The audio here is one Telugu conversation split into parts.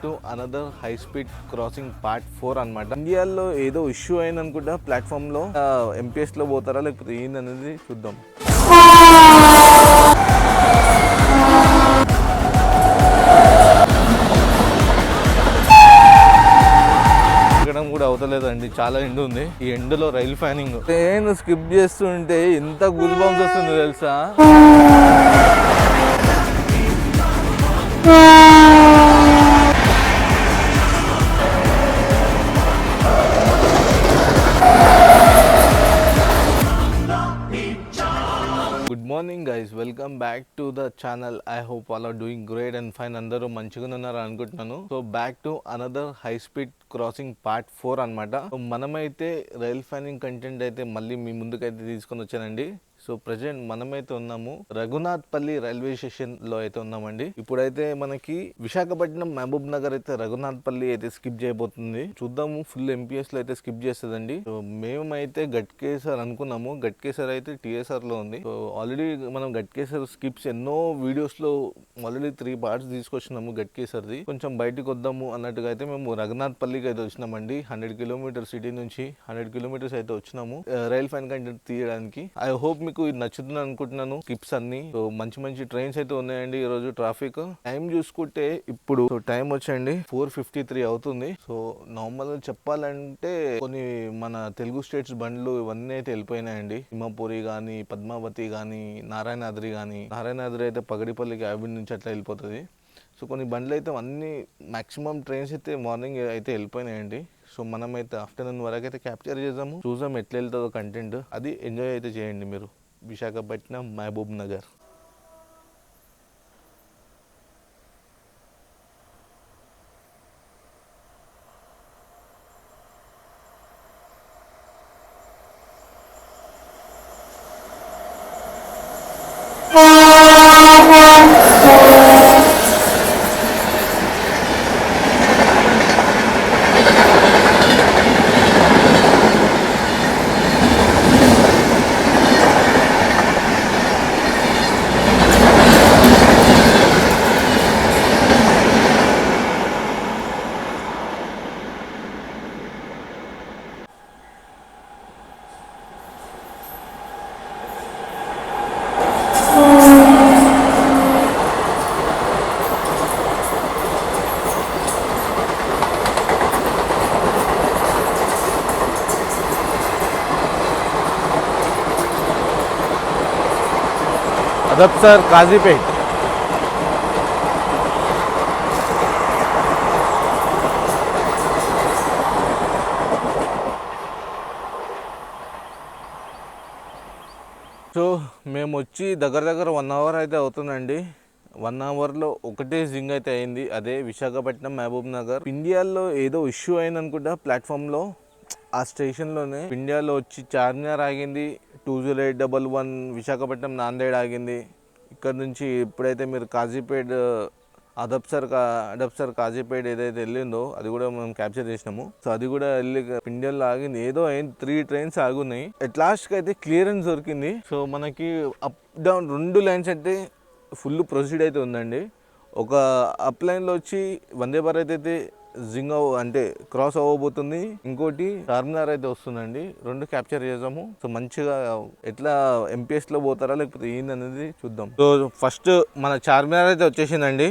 To another high speed crossing part 4 అనమాట. ఇండియాలో ఏదో ఇష్యూ అయింది అనుకుంటా ప్లాట్ఫామ్ లో. ఎంపీఎస్ లో పోతారా లేకపోతే ఏందనేది చూద్దాం. ఎక్కడం కూడా అవుతలేదండి, చాలా ఎండ ఉంది. ఈ ఎండలో రైలు ఫ్యానింగ్ ట్రైన్ స్కిప్ చేస్తుంటే ఎంత గుడ్ బాంబ్స్ వస్తుందో తెలుసా. Good morning guys, welcome back to the channel. I hope all are doing great and fine. అందరూ మంచిగా ఉన్నారు అనుకుంటున్నాను. So back to another high speed crossing part 4 అనమాట. మనమైతే రైల్ ఫ్యానింగ్ కంటెంట్ అయితే మళ్ళీ మీ ముందుకైతే తీసుకొని వచ్చానండి. సో ప్రజెంట్ మనమైతే ఉన్నాము రఘునాథ్పల్లి రైల్వే స్టేషన్ లో అయితే ఉన్నామండి. ఇప్పుడైతే మనకి విశాఖపట్నం మహబూబ్ నగర్ అయితే రఘునాథ్పల్లి అయితే స్కిప్ చేయబోతుంది. చూద్దాము, ఫుల్ ఎంపీఎస్ లో అయితే స్కిప్ చేస్తుందండి. సో మేమైతే గట్కేసర్ అనుకున్నాము, గట్కేసర్ అయితే టీఎస్ఆర్ లో ఉంది. సో ఆల్రెడీ మనం గట్కేసర్ స్కిప్స్ ఎన్నో వీడియోస్ లో ఆల్రెడీ 3 పార్ట్స్ తీసుకొచ్చినాము గట్కేసర్ది. కొంచెం బయటకు వద్దాము అన్నట్టుగా అయితే మేము రఘునాథ్పల్లికి అయితే వచ్చినామండి. 100 కిలోమీటర్స్ సిటీ నుంచి 100 కిలోమీటర్స్ అయితే వచ్చినాము రైల్ ఫ్యాన్ కంటెంట్ తీయడానికి. ఐ హోప్ మీకు ఇది నచ్చుతుంది అనుకుంటున్నాను. స్కిప్స్ అన్ని మంచి మంచి ట్రైన్స్ అయితే ఉన్నాయండి. ఈ రోజు ట్రాఫిక్ టైం చూసుకుంటే ఇప్పుడు టైం వచ్చండి 4:53 అవుతుంది. సో నార్మల్ చెప్పాలంటే కొన్ని మన తెలుగు స్టేట్స్ బండ్లు ఇవన్నీ అయితే వెళ్ళిపోయినాయండి. సింహపురి గానీ, పద్మావతి గానీ, నారాయణాద్రి గానీ. నారాయణాద్రి అయితే పగడిపల్లికి అవిన్ నుంచి అట్లా వెళ్ళిపోతుంది. సో కొన్ని బండ్లు అయితే అన్ని మాక్సిమం ట్రైన్స్ అయితే మార్నింగ్ అయితే వెళ్ళిపోయినాయండి. సో మనమైతే ఆఫ్టర్నూన్ వరకు అయితే క్యాప్చర్ చేద్దాము, చూద్దాం ఎట్లా వెళ్తుందో కంటెంట్. అది ఎంజాయ్ అయితే చేయండి మీరు. విశాఖపట్నం మహబూబ్ నగర్. अदबसर काजीपेट. సో మేము వచ్చి దగ్గర 1 అవర్ అయితే అవుతుందండి. 1 అవర్లో ఒకటే జింగ్ అయితే అయింది, అదే విశాఖపట్నం మహబూబ్ నగర్. ఇండియాలో ఏదో ఇష్యూ అయింది అనుకుంటా ప్లాట్ఫామ్లో. ఆ స్టేషన్లోనే ఇండియాలో వచ్చి చార్మినార్ ఆగింది, 20811 విశాఖపట్నం నాందేడ్ ఆగింది. ఇక్కడ నుంచి ఇప్పుడైతే మీరు కాజీపేట్ అదబ్సర్ కాజీపేట్ ఏదైతే వెళ్ళిందో అది కూడా మనం క్యాప్చర్ చేసినాము. సో అది కూడా వెళ్ళి ఇండియాలో ఆగింది. ఏదో 3 ట్రైన్స్ ఆగున్నాయి. అట్ లాస్ట్కి అయితే క్లియరెన్స్ దొరికింది. సో మనకి అప్ డౌన్ 2 లైన్స్ అయితే ఫుల్ ప్రొసీడ్ అయితే ఉందండి. ఒక అప్ లైన్లో వచ్చి వందే భారత్ అయితే అంటే క్రాస్ అవ్వబోతుంది, ఇంకోటి చార్మినార్ అయితే వస్తుందండి. 2 క్యాప్చర్ చేద్దాము. సో మంచిగా ఎట్లా ఎంపీఎస్ లో పోతారా లేకపోతే ఏందనేది చూద్దాం. సో ఫస్ట్ మన చార్మినార్ అయితే వచ్చేసిందండి.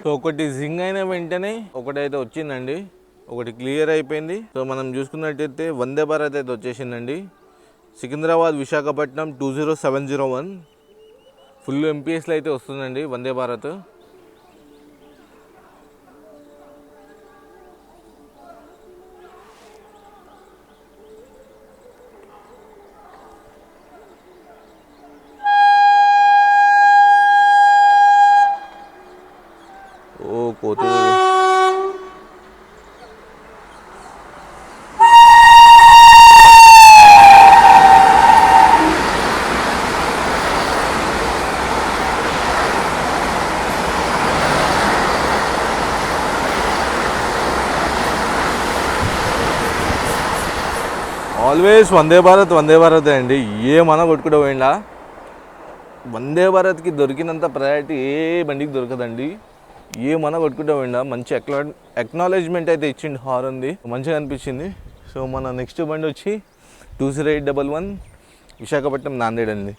సో ఒకటి జింగ్ అయిన వెంటనే ఒకటైతే వచ్చిందండి, ఒకటి క్లియర్ అయిపోయింది. సో మనం చూసుకున్నట్టయితే వందే భారత్ అయితే వచ్చేసిందండి. సికింద్రాబాద్ విశాఖపట్నం 20701 ఫుల్ ఎంపీఎస్లో అయితే వస్తుందండి వందే భారత్. ఆల్వేస్ వందే భారత్ అండి. ఏమన్నా కొట్టుకుంటూ పోయిందా. వందే భారత్కి దొరికినంత ప్రయారిటీ ఏ బండికి దొరకదండి. ఏమన్నా కొట్టుకుంటూ పోయిందా. మంచి ఎక్నాలెడ్జ్మెంట్ అయితే ఇచ్చిండు. హారన్ది మంచిగా అనిపించింది. సో మన నెక్స్ట్ బండి వచ్చి 20811 విశాఖపట్నం నాందేడ్ అండి.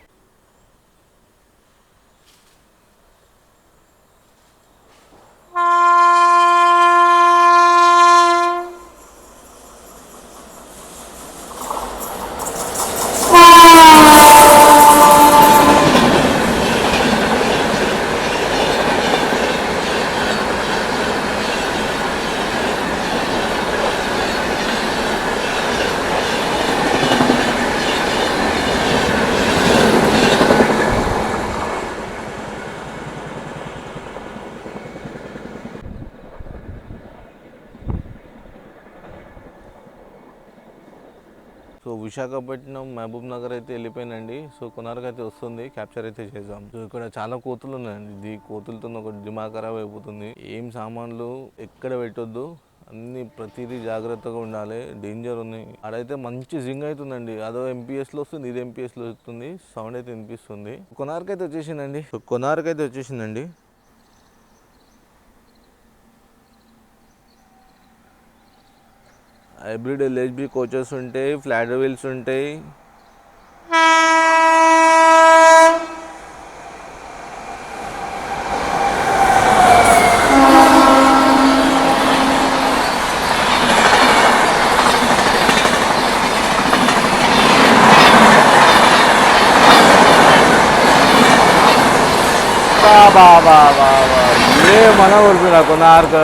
సో విశాఖపట్నం మహబూబ్ నగర్ అయితే వెళ్ళిపోయినండి. సో కొనార్క్ అయితే వస్తుంది, క్యాప్చర్ అయితే చేద్దాం. సో ఇక్కడ చాలా కోతులు ఉన్నాయండి. ఇది కోతులతో ఒక దిమాగ్ ఖరాబ్ అయిపోతుంది. ఏం సామాన్లు ఎక్కడ పెట్టొద్దు, అన్ని ప్రతిదీ జాగ్రత్తగా ఉండాలి. డేంజర్ ఉంది. అడైతే మంచి జింగ్ అవుతుందండి. అదో ఎంపీఎస్లో వస్తుంది, ఇది ఎంపీఎస్లో వస్తుంది. సౌండ్ అయితే వినిపిస్తుంది. కొనార్క్ అయితే వచ్చేసిందండి. సో కొనార్క్ అయితే వచ్చేసిందండి. హైబ్రిడ్ ఎల్హెచ్బి కోచెస్ ఉంటాయి, ఫ్లాట్ వీల్స్ ఉంటాయి. బాబా ఏ మన ఊరిపోయినా కొనార్క్.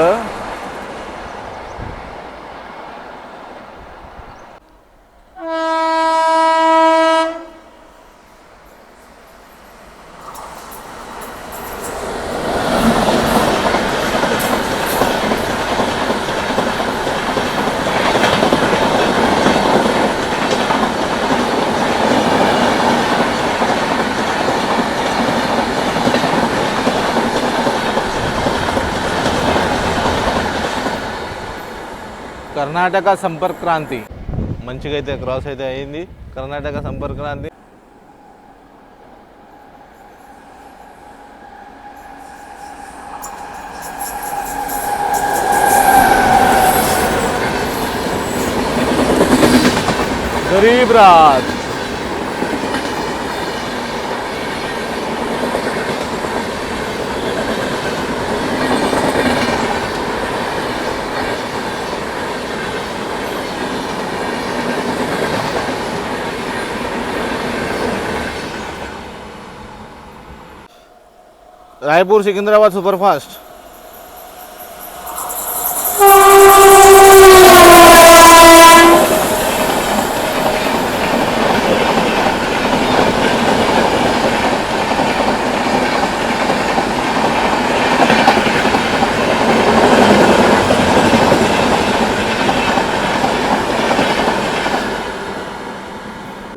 కర్ణాటక సంపర్క్ క్రాంతి మంచిగా అయితే క్రాస్ అయితే అయింది. కర్ణాటక సంపర్క్ క్రాంతి. Garib Rath Raipur Secunderabad super fast.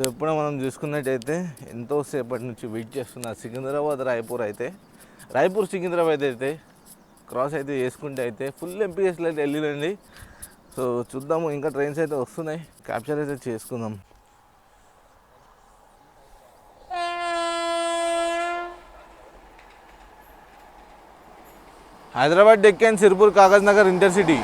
ఎప్పుడో మనం చూసుకున్నట్టయితే ఎంతో సేపటి నుంచి వెయిట్ చేస్తున్న సికింద్రాబాద్ రాయపూర్ అయితే, రాయపూర్ సికింద్రాబాద్ అయితే క్రాస్ అయితే చేసుకుంటే అయితే ఫుల్ ఎంపీఎస్లో అయితే వెళ్ళిరండి. సో చూద్దాము, ఇంకా ట్రైన్స్ అయితే వస్తున్నాయి, క్యాప్చర్ అయితే చేసుకుందాం. Hyderabad Deccan Sirpur Kagaz Nagar intercity.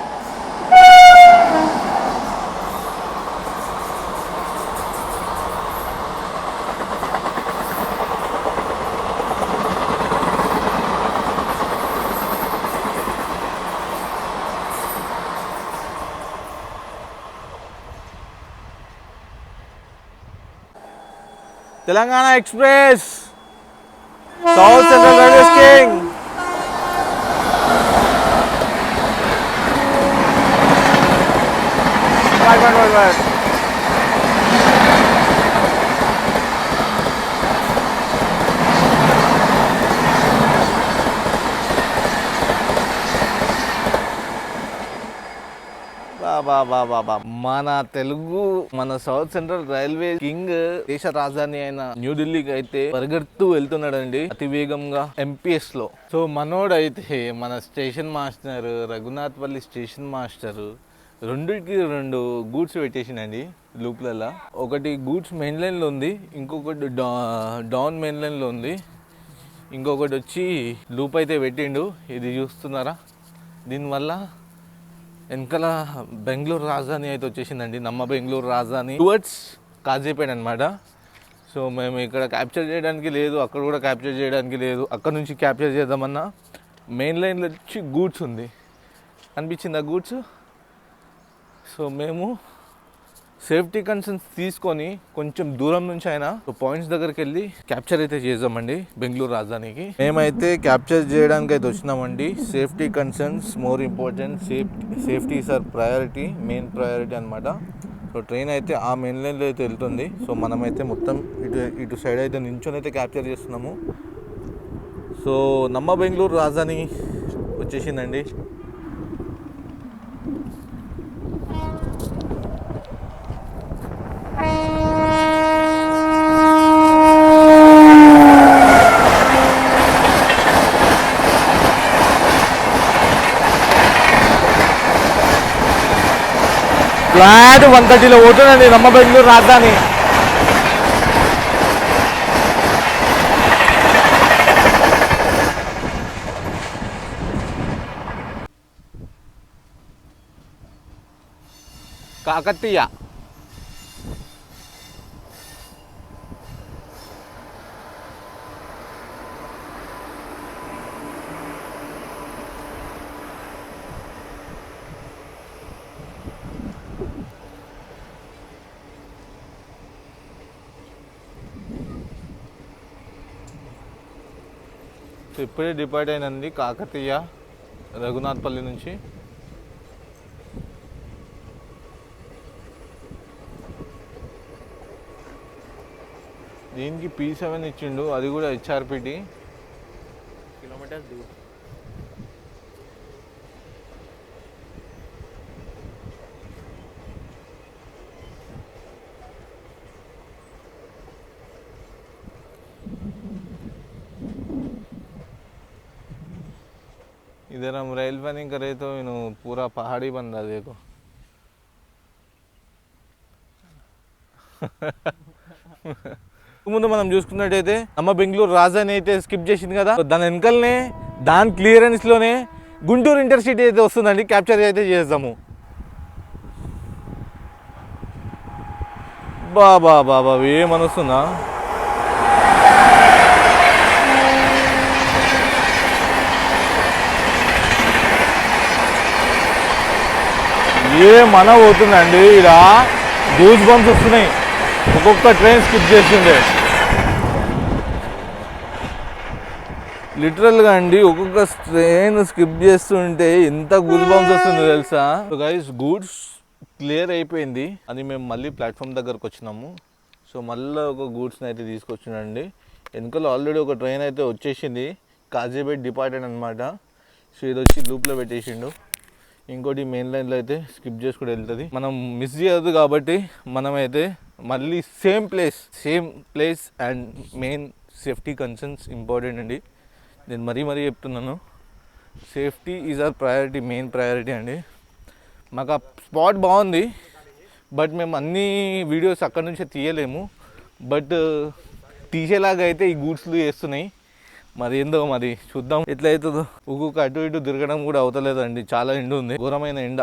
Telangana Express, South Central Railway King. Right. బాబా మన తెలుగు, మన సౌత్ సెంట్రల్ రైల్వే కింగ్ దేశ రాజధాని అయిన న్యూఢిల్లీకి అయితే పరిగెడుతూ వెళ్తున్నాడండి అతి వేగంగా ఎంపీఎస్ లో. సో మనోడు అయితే మన స్టేషన్ మాస్టర్ రఘునాథ్ పల్లి స్టేషన్ మాస్టర్ రెండుకి రెండు గూడ్స్ పెట్టేసిండండి. లూప్లలో. ఒకటి గూడ్స్ మెయిన్ లైన్లో ఉంది, ఇంకొకటి డౌన్ మెయిన్ లైన్లో ఉంది, ఇంకొకటి వచ్చి లూప్ అయితే పెట్టిండు. ఇది చూస్తున్నారా? దీనివల్ల వెనకాల బెంగళూరు రాజధాని అయితే వచ్చేసిందండి. నమ్మ బెంగళూరు రాజధాని టువర్డ్స్ కాజీపేట అనమాట. సో మేము ఇక్కడ క్యాప్చర్ చేయడానికి లేదు, అక్కడ కూడా క్యాప్చర్ చేయడానికి లేదు. అక్కడ నుంచి క్యాప్చర్ చేద్దామన్నా మెయిన్ లైన్లో వచ్చి గూడ్స్ ఉంది, అనిపించింది ఆ గూడ్స్. సో మేము సేఫ్టీ కన్సర్న్స్ తీసుకొని కొంచెం దూరం నుంచి అయినా పాయింట్స్ దగ్గరికి వెళ్ళి క్యాప్చర్ అయితే చేద్దామండి బెంగళూరు రాజధానికి. మేమైతే క్యాప్చర్ చేయడానికి అయితే వచ్చినామండి. Safety concerns more important, safety is our priority, main priority అనమాట. సో ట్రైన్ అయితే ఆ మెయిన్ లైన్లో అయితే వెళ్తుంది. సో మనమైతే మొత్తం ఇటు సైడ్ అయితే నించొని అయితే క్యాప్చర్ చేస్తున్నాము. సో నమ్మ బెంగళూరు రాజధాని వచ్చేసిందండి. ఫ్లాట్ 130లో పోతుందండి నమ్మ బెంగళూరు రాజధాని. కాకతీయ ఇప్పుడే డిపార్ట్ అయినంది కాకతీయ రఘునాథ్పల్లి నుంచి. దీనికి P7 ఇచ్చిండు, అది కూడా HRPT కిలోమీటర్స్ దూరం. इधर हम रेल प्लानिंग करे तो पूरा पहाड़ी बन रहा देखो. ముందు మనం చూసుకున్నట్టయితే నమ్మ బెంగళూరు రాజధాని అయితే స్కిప్ చేసింది కదా, దాని వెనకలనే దాని క్లియరెన్స్లోనే గుంటూరు ఇంటర్సిటీ అయితే వస్తుందండి. క్యాప్చర్ అయితే చేద్దాము. బాబా బాబా ఏమనొస్తుందా? ఏమన పోతుందండి, ఇక్కడ గూస్ బంప్స్ వస్తున్నాయి. ఒక్కొక్క ట్రైన్ స్కిప్ చేస్తుండే లిటరల్గా అండి. ఒక్కొక్క ట్రైన్ స్కిప్ చేస్తుంటే ఎంత గూస్ బంప్స్ వస్తుందో తెలుసా. గైస్ గూడ్స్ క్లియర్ అయిపోయింది అని మేము మళ్ళీ ప్లాట్ఫామ్ దగ్గరకు వచ్చినాము. సో మళ్ళీ ఒక గూడ్స్ని అయితే తీసుకొచ్చినండి. వెనకలో ఆల్రెడీ ఒక ట్రైన్ అయితే వచ్చేసింది, కాజీపేట డిపార్టెడ్ అనమాట. సో ఇది వచ్చి లూప్లో పెట్టేసిండు. ఇంకోటి మెయిన్ లైన్లో అయితే స్కిప్ చేసుకుంటూ వెళ్తుంది. మనం మిస్ చేయదు కాబట్టి మనమైతే మళ్ళీ same place and main safety concerns important అండి. నేను మరీ చెప్తున్నాను, safety is our priority, main priority అండి. మాకు ఆ స్పాట్ బాగుంది, బట్ మేము అన్ని వీడియోస్ అక్కడి నుంచే తీయలేము. బట్ తీసేలాగా అయితే ఈ గూడ్స్లు చేస్తున్నాయి. మరి ఏందో మరి చూద్దాం ఎట్లా అవుతుందో. ఒక్కొక్క అటు ఇటు తిరగడం కూడా అవుతలేదండి, చాలా ఎండ ఉంది, ఘోరమైన ఎండ.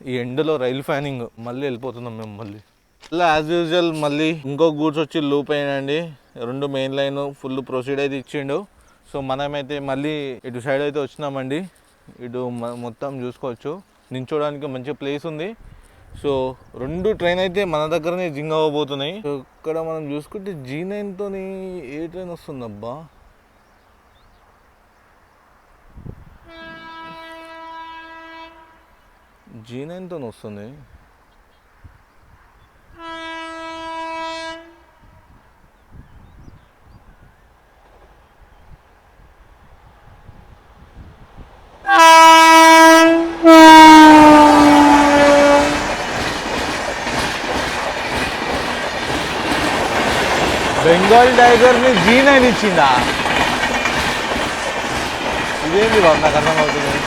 ఈ ఎండలో రైలు ఫ్యానింగ్. మళ్ళీ వెళ్ళిపోతున్నాం మేము. మళ్ళీ యాజ్ యూజువల్ మళ్ళీ ఇంకో గూడ్స్ వచ్చి లూప్ అయినండి. 2 మెయిన్ లైన్ ఫుల్ ప్రొసీడ్ అయితే ఇచ్చిండు. సో మనమైతే మళ్ళీ ఇటు సైడ్ అయితే వచ్చినామండి. ఇటు మొత్తం చూసుకోవచ్చు, నించోడానికి మంచి ప్లేస్ ఉంది. సో 2 ట్రైన్ అయితే మన దగ్గరనే జింగ్ అవ్వబోతున్నాయి. ఇక్కడ మనం చూసుకుంటే G9తో ఏ ట్రైన్ వస్తుందబ్బా? G9తో వస్తుంది. బెంగాల్ టైగర్ని G9 ఇచ్చిందా? ఇదేంటి బాబు, నాకు అర్థం అవుతుంది.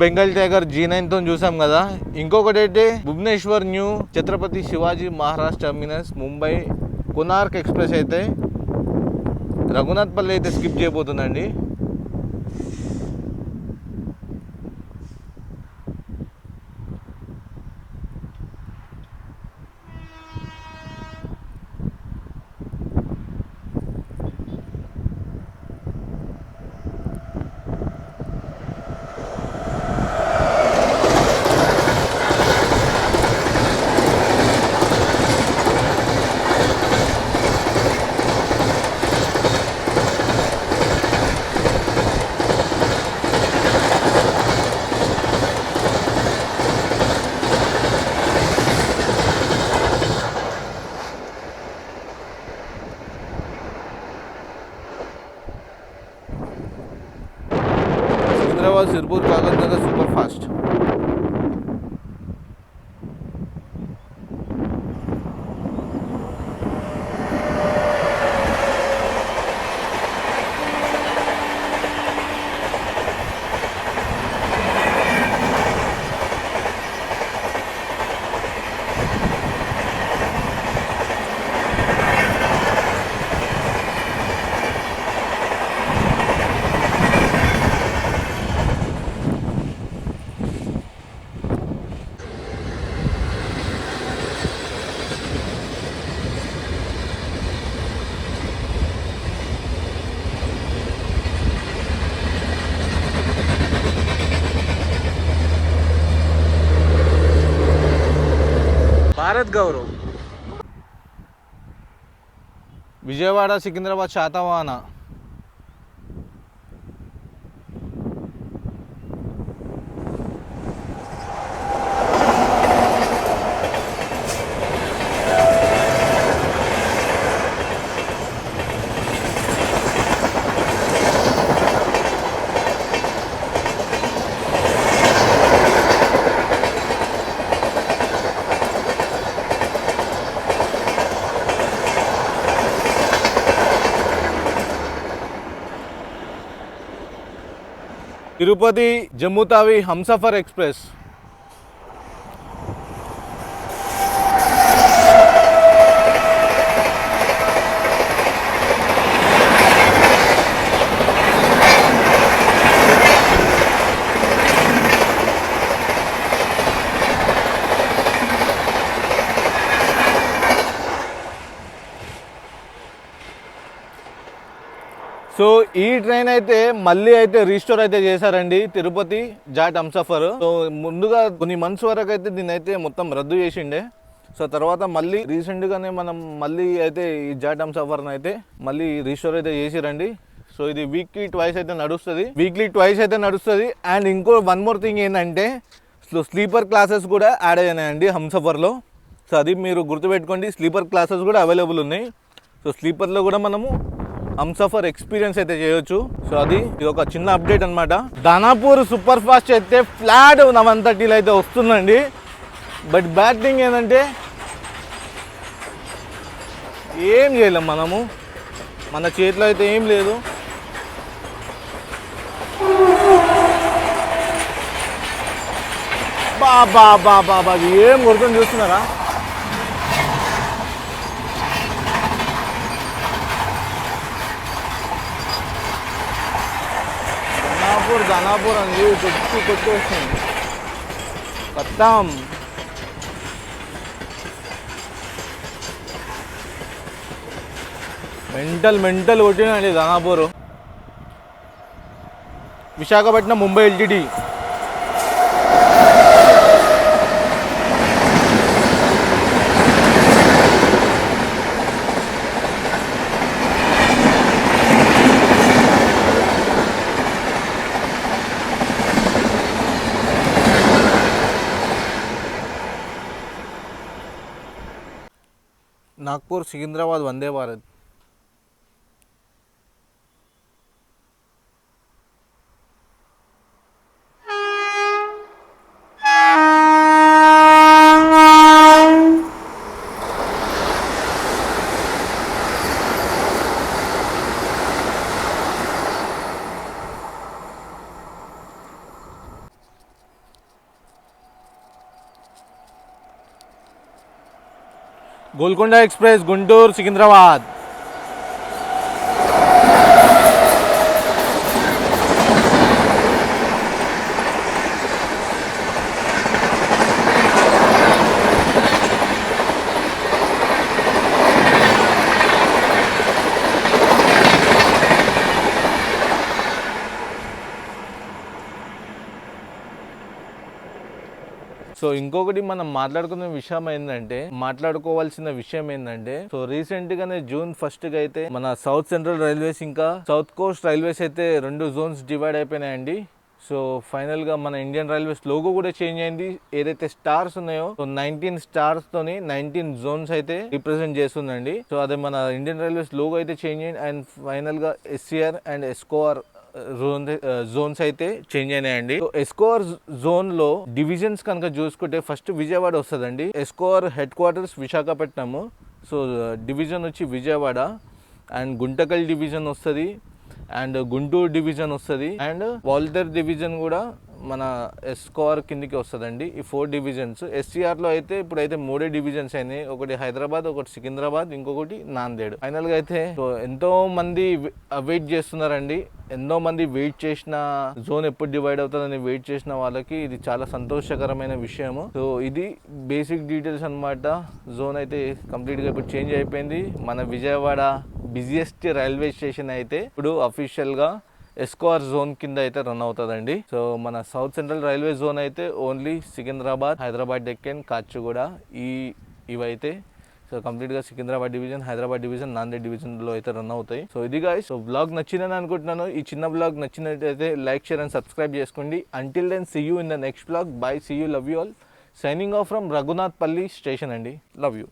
బెంగాల్ టైగర్ G9 తో చూసాం కదా. ఇంకొకటి అయితే Bhubaneswar new Chhatrapati Shivaji Maharaj terminus Mumbai Konark express అయితే రఘునాథ్పల్లి అయితే స్కిప్ చేయబోతుందండి. Secunderabad Sirpur Kagaznagar super fast. Bharat Gaurav Vijayawada Secunderabad Satavahana. Tirupati Jammu Tawi Humsafar express. So ఈ ట్రైన్ అయితే మళ్ళీ అయితే రీస్టోర్ అయితే చేశారండి తిరుపతి జాట్ హంసఫర్. సో ముందుగా కొన్ని మంత్స్ వరకు అయితే దీన్ని అయితే మొత్తం రద్దు చేసిండే. సో తర్వాత మళ్ళీ రీసెంట్గానే మనం మళ్ళీ అయితే ఈ జాట్ హంసఫర్ని అయితే మళ్ళీ రీస్టోర్ అయితే చేసిరండి. సో ఇది వీక్లీ ట్వైస్ అయితే నడుస్తుంది. అండ్ ఇంకో వన్ మోర్ థింగ్ ఏంటంటే స్లీపర్ క్లాసెస్ కూడా యాడ్ అయ్యాయండి హంసఫర్లో. సో అది మీరు గుర్తుపెట్టుకోండి, స్లీపర్ క్లాసెస్ కూడా అవైలబుల్ ఉన్నాయి. సో స్లీపర్లో కూడా మనము హంసఫర్ ఎక్స్పీరియన్స్ అయితే చేయొచ్చు. సో ఇది ఒక చిన్న అప్డేట్ అనమాట. దానాపూర్ సూపర్ ఫాస్ట్ అయితే ఫ్లాట్ 130 అయితే వస్తుందండి. బట్ బ్యాడ్ థింగ్ ఏంటంటే ఏం చేయలేం మనము, మన చేతిలో అయితే ఏం లేదు. బాబా బాబా బాబా ఏం కొడుతుంది చూస్తున్నారా? దానాపూర్ అండి కొట్టేస్తుంది మొత్తం. Mental కొట్టినండి Danapur. Visakhapatnam Mumbai LTT. Nagpur Secunderabad Vande Bharat. Golconda express Guntur Secunderabad. So ఇంకొకటి మనం మాట్లాడుకోవాల్సిన విషయం ఏంటంటే సో రీసెంట్ గానే జూన్ 1 కి అయితే మన సౌత్ సెంట్రల్ రైల్వేస్ ఇంకా సౌత్ కోస్ట్ రైల్వేస్ అయితే 2 జోన్స్ డివైడ్ అయిపోయినాయండి. సో ఫైనల్ గా మన ఇండియన్ రైల్వేస్ లోగో కూడా చేంజ్ అయింది. ఏదైతే స్టార్స్ ఉన్నాయో సో 19 స్టార్స్ తోని 19 జోన్స్ అయితే రిప్రజెంట్ చేస్తుందండి. సో అదే మన ఇండియన్ రైల్వేస్ లోగో అయితే చేంజ్ అయింది. అండ్ ఫైనల్ గా ఎస్సీఆర్ అండ్ ఎస్కోఆర్ జోన్స్ అయితే చేంజ్ అయినాయండి. ఎస్కోఆర్ జోన్ లో డివిజన్స్ కనుక చూసుకుంటే ఫస్ట్ విజయవాడ వస్తుందండి. SCoR head quarters Visakhapatnam. So division వచ్చి విజయవాడ అండ్ గుంటకల్ డివిజన్ వస్తుంది అండ్ గుంటూరు డివిజన్ వస్తుంది అండ్ వాల్తేర్ డివిజన్ కూడా మన ఎస్కోఆర్ కిందికి వస్తుందండి. ఈ 4 డివిజన్స్. ఎస్సీఆర్లో అయితే ఇప్పుడైతే 3 డివిజన్స్ అయినాయి. ఒకటి హైదరాబాద్, ఒకటి సికింద్రాబాద్, ఇంకొకటి నాందేడ్. ఫైనల్గా అయితే ఎంతో మంది వెయిట్ చేస్తున్నారండి. ఎంతో మంది వెయిట్ చేసిన జోన్ ఎప్పుడు డివైడ్ అవుతుందని వెయిట్ చేసిన వాళ్ళకి ఇది చాలా సంతోషకరమైన విషయము. సో ఇది బేసిక్ డీటెయిల్స్ అనమాట. జోన్ అయితే కంప్లీట్గా ఇప్పుడు చేంజ్ అయిపోయింది. మన విజయవాడ బిజియెస్ట్ రైల్వే స్టేషన్ అయితే ఇప్పుడు అఫీషియల్గా ఎస్కోఆర్ జోన్ కింద అయితే రన్ అవుతుందండి. సో మన సౌత్ సెంట్రల్ రైల్వే జోన్ అయితే ఓన్లీ సికింద్రాబాద్, హైదరాబాద్ డెక్కన్, కాచిగూడ ఇవైతే సో కంప్లీట్గా సికింద్రాబాద్ డివిజన్, హైదరాబాద్ డివిజన్, నాందేడ్ డివిజన్లో అయితే రన్ అవుతాయి. సో ఇది గాయ్స్. సో బ్లాగ్ నచ్చిందని అనుకుంటున్నాను. ఈ చిన్న బ్లాగ్ నచ్చినట్టయితే లైక్, షేర్ అండ్ సబ్స్క్రైబ్ చేసుకోండి. Until then see you in the next blog. Bye, see you, love you all. Signing off from Raghunathpalli station అండి. Love you.